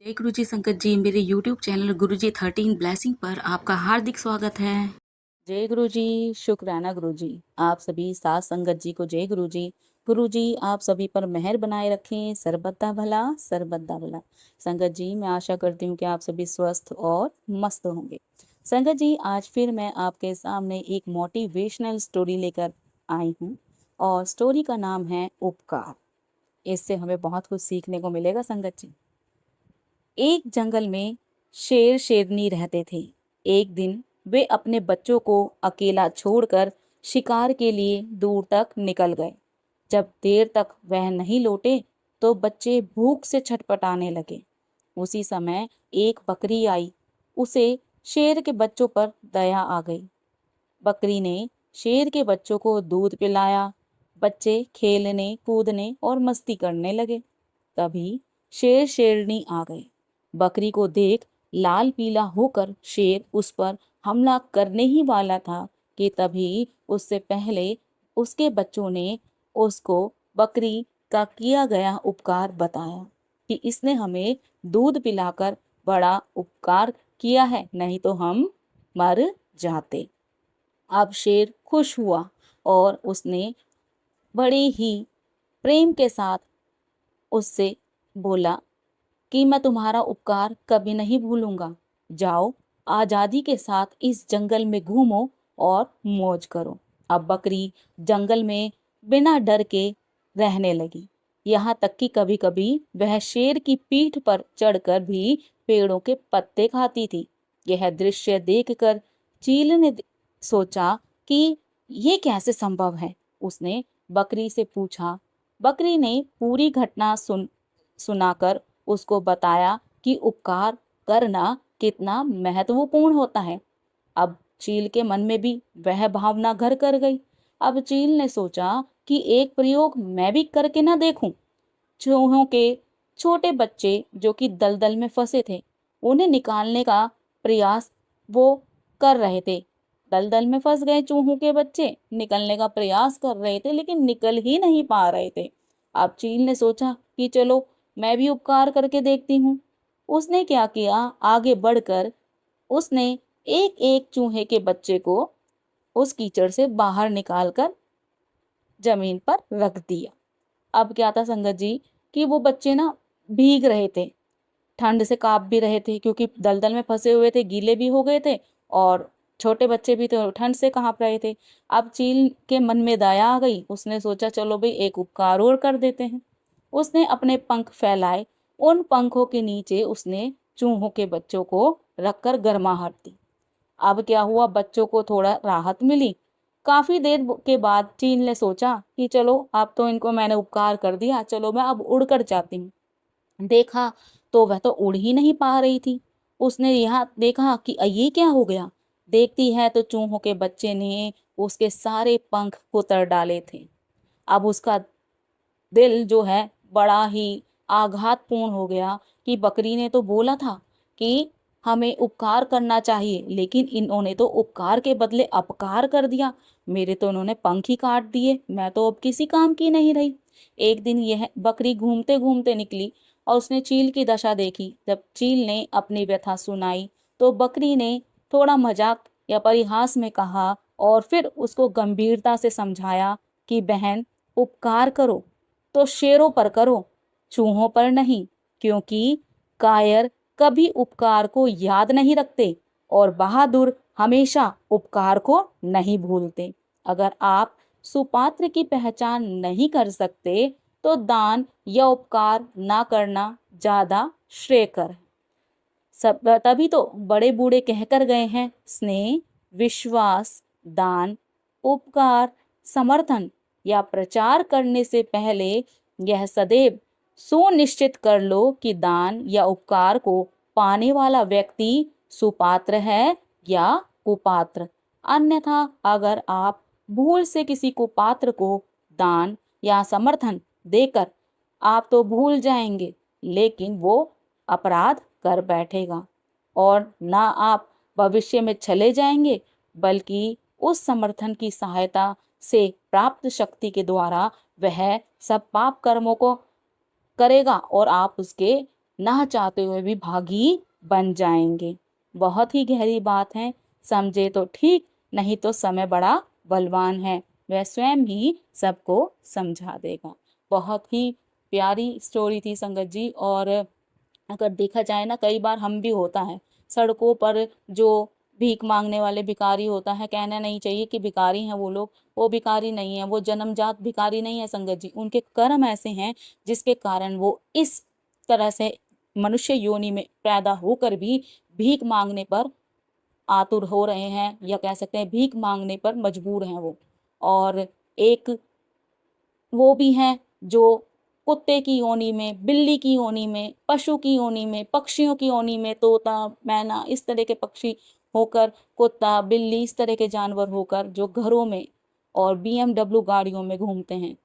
जय गुरु जी संकट जी, मेरे यूट्यूब चैनल गुरु जी 13 ब्लेसिंग पर आपका हार्दिक स्वागत है। जय गुरु जी। शुक्राना गुरु जी। आप सभी साथ संगत जी को जय गुरु जी। गुरु जी आप सभी पर मेहर बनाए रखें, सर्वदा भला सर्वदा भला। संगत जी मैं आशा करती हूँ कि आप सभी स्वस्थ और मस्त होंगे। संगत जी आज फिर मैं आपके सामने एक मोटिवेशनल स्टोरी लेकर आई हूँ और स्टोरी का नाम है उपकार। इससे हमें बहुत कुछ सीखने को मिलेगा संगत जी। एक जंगल में शेर शेरनी रहते थे। एक दिन वे अपने बच्चों को अकेला छोड़कर शिकार के लिए दूर तक निकल गए। जब देर तक वह नहीं लौटे तो बच्चे भूख से छटपटाने लगे। उसी समय एक बकरी आई। उसे शेर के बच्चों पर दया आ गई। बकरी ने शेर के बच्चों को दूध पिलाया। बच्चे खेलने कूदने और मस्ती करने लगे। तभी शेर शेरनी आ गए। बकरी को देख लाल पीला होकर शेर उस पर हमला करने ही वाला था कि तभी उससे पहले उसके बच्चों ने उसको बकरी का किया गया उपकार बताया कि इसने हमें दूध पिलाकर बड़ा उपकार किया है, नहीं तो हम मर जाते। अब शेर खुश हुआ और उसने बड़े ही प्रेम के साथ उससे बोला कि मैं तुम्हारा उपकार कभी नहीं भूलूंगा। जाओ, आजादी के साथ इस जंगल में घूमो और मौज करो। अब बकरी जंगल में बिना डर के रहने लगी। यहाँ तक कि कभी कभी वह शेर की पीठ पर चढ़कर भी पेड़ों के पत्ते खाती थी। यह दृश्य देखकर चील ने सोचा कि ये कैसे संभव है। उसने बकरी से पूछा। बकरी ने पूरी घटना सुनाकर उसको बताया कि उपकार करना कितना महत्वपूर्ण होता है। अब चील के मन में भी वह भावना घर कर गई। अब चील ने सोचा कि एक प्रयोग मैं भी करके ना देखूं। चूहों के छोटे बच्चे जो कि दलदल में फंसे थे, उन्हें निकालने का प्रयास वो कर रहे थे। दलदल में फंस गए चूहों के बच्चे, निकलने का प्रयास कर रहे थे लेकिन निकल ही नहीं पा रहे थे। अब चील ने सोचा कि चलो मैं भी उपकार करके देखती हूँ। उसने क्या किया, आगे बढ़कर उसने एक एक चूहे के बच्चे को उस कीचड़ से बाहर निकालकर जमीन पर रख दिया। अब क्या था संगत जी कि वो बच्चे ना भीग रहे थे, ठंड से कांप भी रहे थे क्योंकि दलदल में फंसे हुए थे, गीले भी हो गए थे और छोटे बच्चे भी थे, ठंड से कांप रहे थे। अब चील के मन में दया आ गई। उसने सोचा चलो भाई एक उपकार और कर देते हैं। उसने अपने पंख फैलाए। उन पंखों के नीचे उसने चूहों के बच्चों को रखकर गर्माहट दी। अब क्या हुआ, बच्चों को थोड़ा राहत मिली। काफी देर के बाद चील ने सोचा कि चलो अब तो इनको मैंने उपकार कर दिया, चलो मैं अब उड़कर जाती हूँ। देखा तो वह तो उड़ ही नहीं पा रही थी। उसने यहाँ देखा कि ये क्या हो गया। देखती है तो चूहों के बच्चे ने उसके सारे पंख कुतर डाले थे। अब उसका दिल जो है बड़ा ही आघातपूर्ण हो गया कि बकरी ने तो बोला था कि हमें उपकार करना चाहिए, लेकिन इन्होंने तो उपकार के बदले अपकार कर दिया। मेरे तो इन्होंने पंख ही काट दिए, मैं तो अब किसी काम की नहीं रही। एक दिन यह बकरी घूमते घूमते निकली और उसने चील की दशा देखी। जब चील ने अपनी व्यथा सुनाई तो बकरी ने थोड़ा मजाक या परिहास में कहा और फिर उसको गंभीरता से समझाया कि बहन, उपकार करो तो शेरों पर करो, चूहों पर नहीं, क्योंकि कायर कभी उपकार को याद नहीं रखते और बहादुर हमेशा उपकार को नहीं भूलते। अगर आप सुपात्र की पहचान नहीं कर सकते तो दान या उपकार ना करना ज्यादा श्रेयकर है। सब तभी तो बड़े बूढ़े कहकर गए हैं, स्नेह, विश्वास, दान, उपकार, समर्थन या प्रचार करने से पहले यह सदैव सुनिश्चित कर लो कि दान या उपकार को पाने वाला व्यक्ति सुपात्र है या कुपात्र। अन्यथा अगर आप भूल से किसी कुपात्र को दान या समर्थन देकर आप तो भूल जाएंगे, लेकिन वो अपराध कर बैठेगा और ना आप भविष्य में चले जाएंगे, बल्कि उस समर्थन की सहायता से प्राप्त शक्ति के द्वारा वह सब पाप कर्मों को करेगा और आप उसके ना चाहते हुए भी भागी बन जाएंगे। बहुत ही गहरी बात है, समझे तो ठीक, नहीं तो समय बड़ा बलवान है, वह स्वयं ही सबको समझा देगा। बहुत ही प्यारी स्टोरी थी संगत जी। और अगर देखा जाए ना, कई बार हम भी होता है सड़कों पर जो भीख मांगने वाले भिखारी होता है, कहना नहीं चाहिए कि भिखारी हैं वो लोग, वो भिखारी नहीं है, वो जन्मजात भिखारी नहीं है संगत जी, उनके कर्म ऐसे हैं जिसके कारण वो इस तरह से मनुष्य योनि में पैदा होकर भी भीख मांगने पर आतुर हो रहे हैं, या कह सकते हैं भीख मांगने पर मजबूर हैं वो। और एक वो भी हैं जो कुत्ते की योनि में, बिल्ली की योनि में, पशु की योनि में, पक्षियों की योनि में, तोता, मैना, इस तरह के पक्षी होकर, कुत्ता, बिल्ली, इस तरह के जानवर होकर जो घरों में और BMW गाड़ियों में घूमते हैं।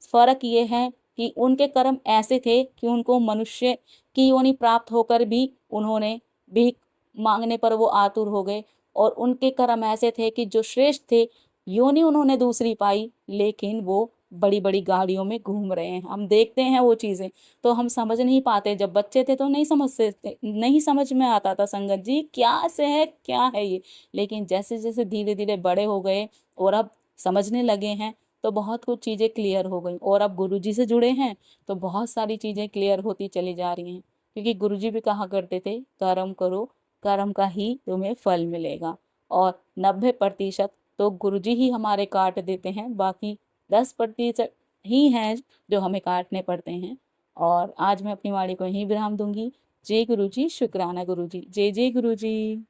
फर्क ये है कि उनके कर्म ऐसे थे कि उनको मनुष्य की योनि प्राप्त होकर भी उन्होंने भीख मांगने पर वो आतुर हो गए, और उनके कर्म ऐसे थे कि जो श्रेष्ठ थे, योनि उन्होंने दूसरी पाई, लेकिन वो बड़ी बड़ी गाड़ियों में घूम रहे हैं। हम देखते हैं वो चीजें, तो हम समझ नहीं पाते। जब बच्चे थे तो नहीं समझते थे, नहीं समझ में आता था संगत जी क्या से है क्या है ये। लेकिन जैसे जैसे धीरे धीरे बड़े हो गए और अब समझने लगे हैं, तो बहुत कुछ चीजें क्लियर हो गई। और अब गुरुजी से जुड़े हैं तो बहुत सारी चीजें क्लियर होती चली जा रही हैं, क्योंकि गुरुजी भी कहा करते थे कर्म करो, कर्म का ही तुम्हें फल मिलेगा। और 90% तो गुरुजी ही हमारे काट देते हैं, बाकी 10% ही हैं जो हमें काटने पड़ते हैं। और आज मैं अपनी वाणी को यहीं विराम दूंगी। जय गुरु जी, शुक्राना गुरु जी, जय जय गुरु जी।